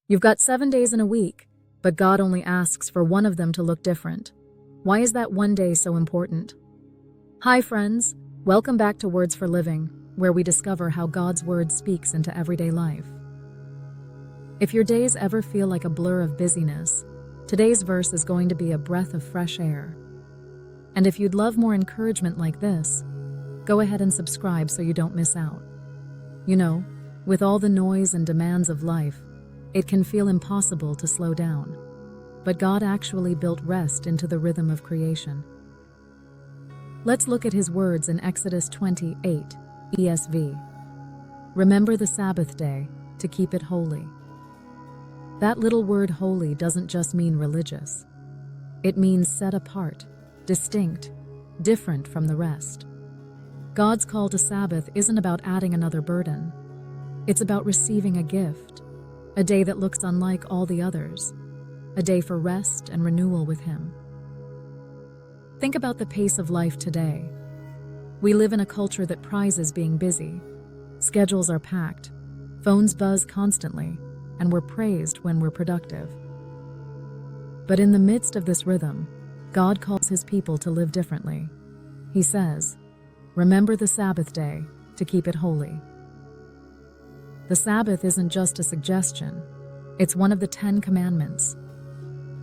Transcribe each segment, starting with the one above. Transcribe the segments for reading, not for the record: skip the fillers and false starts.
You've got 7 days in a week, but God only asks for one of them to look different. Why is that one day so important? Hi friends, welcome back to Words for Living, where we discover how God's Word speaks into everyday life. If your days ever feel like a blur of busyness, today's verse is going to be a breath of fresh air. And if you'd love more encouragement like this, go ahead and subscribe so you don't miss out. You know, with all the noise and demands of life, it can feel impossible to slow down. But God actually built rest into the rhythm of creation. Let's look at His words in Exodus 28, ESV. Remember the Sabbath day to keep it holy. That little word holy doesn't just mean religious. It means set apart, distinct, different from the rest. God's call to Sabbath isn't about adding another burden. It's about receiving a gift, a day that looks unlike all the others, a day for rest and renewal with Him. Think about the pace of life today. We live in a culture that prizes being busy. Schedules are packed, phones buzz constantly, and we're praised when we're productive. But in the midst of this rhythm, God calls His people to live differently. He says, "Remember the Sabbath day to keep it holy." The Sabbath isn't just a suggestion, it's one of the 10 Commandments.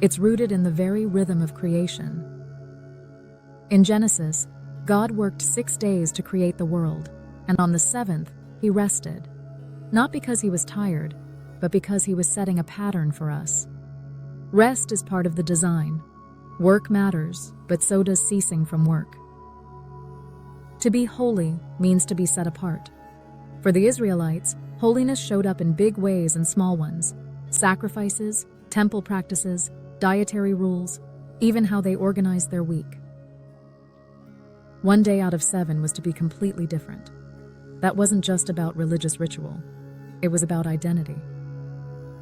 It's rooted in the very rhythm of creation. In Genesis, God worked 6 days to create the world, and on the 7th, He rested. Not because He was tired, but because He was setting a pattern for us. Rest is part of the design. Work matters, but so does ceasing from work. To be holy means to be set apart. For the Israelites, holiness showed up in big ways and small ones: sacrifices, temple practices, dietary rules, even how they organized their week. One day out of 7 was to be completely different. That wasn't just about religious ritual. It was about identity.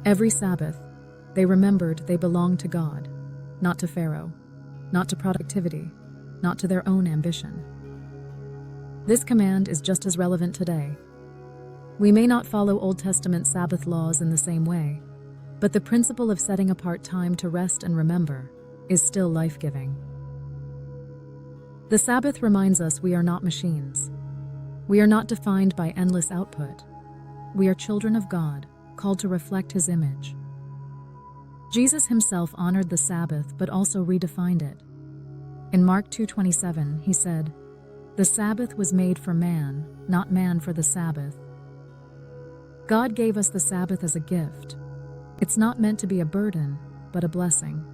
Every Sabbath, they remembered they belonged to God, not to Pharaoh, not to productivity, not to their own ambition. This command is just as relevant today. We may not follow Old Testament Sabbath laws in the same way, but the principle of setting apart time to rest and remember is still life-giving. The Sabbath reminds us we are not machines. We are not defined by endless output. We are children of God, called to reflect His image. Jesus Himself honored the Sabbath but also redefined it. In Mark 2:27, He said, "The Sabbath was made for man, not man for the Sabbath." God gave us the Sabbath as a gift. It's not meant to be a burden, but a blessing.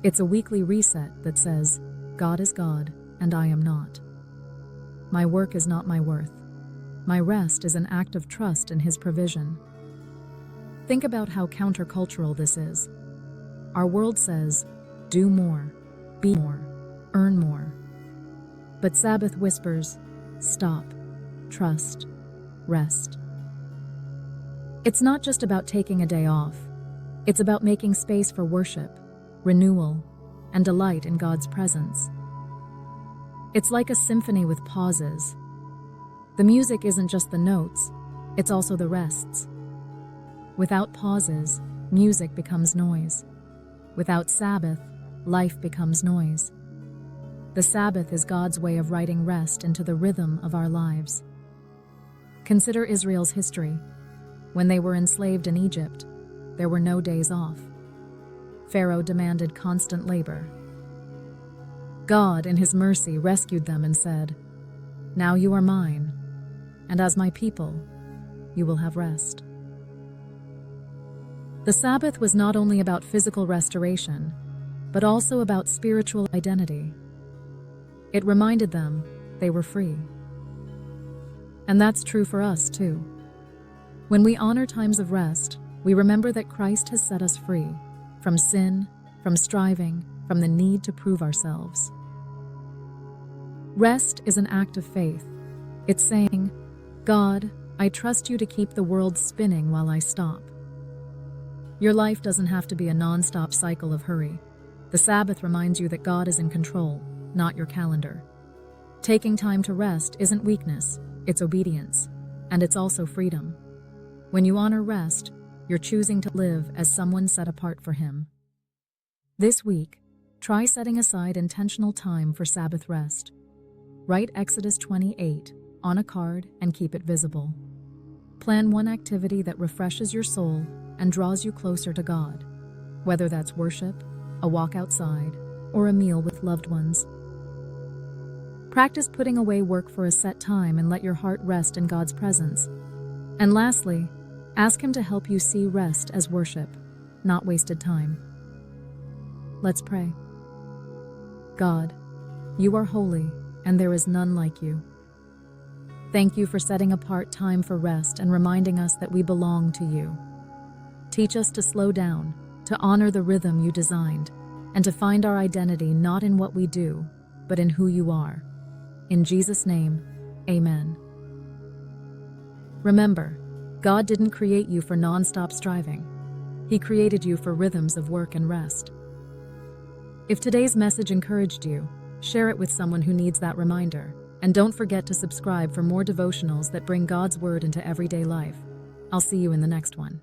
It's a weekly reset that says, God is God, and I am not. My work is not my worth. My rest is an act of trust in His provision. Think about how countercultural this is. Our world says, do more, be more, earn more. But Sabbath whispers, stop, trust, rest. It's not just about taking a day off. It's about making space for worship, renewal, and delight in God's presence. It's like a symphony with pauses. The music isn't just the notes, it's also the rests. Without pauses, music becomes noise. Without Sabbath, life becomes noise. The Sabbath is God's way of writing rest into the rhythm of our lives. Consider Israel's history. When they were enslaved in Egypt, there were no days off. Pharaoh demanded constant labor. God, in His mercy, rescued them and said, "Now you are mine, and as my people, you will have rest." The Sabbath was not only about physical restoration, but also about spiritual identity. It reminded them they were free. And that's true for us too. When we honor times of rest, we remember that Christ has set us free from sin, from striving, from the need to prove ourselves. Rest is an act of faith. It's saying, God, I trust you to keep the world spinning while I stop. Your life doesn't have to be a non-stop cycle of hurry. The Sabbath reminds you that God is in control, not your calendar. Taking time to rest isn't weakness, it's obedience, and it's also freedom. When you honor rest, you're choosing to live as someone set apart for Him. This week, try setting aside intentional time for Sabbath rest. Write Exodus 28 on a card and keep it visible. Plan one activity that refreshes your soul and draws you closer to God, whether that's worship, a walk outside, or a meal with loved ones. Practice putting away work for a set time and let your heart rest in God's presence. And lastly, ask Him to help you see rest as worship, not wasted time. Let's pray. God, you are holy, and there is none like you. Thank you for setting apart time for rest and reminding us that we belong to you. Teach us to slow down, to honor the rhythm you designed, and to find our identity not in what we do, but in who you are. In Jesus' name, amen. Remember, God didn't create you for non-stop striving. He created you for rhythms of work and rest. If today's message encouraged you, share it with someone who needs that reminder. And don't forget to subscribe for more devotionals that bring God's Word into everyday life. I'll see you in the next one.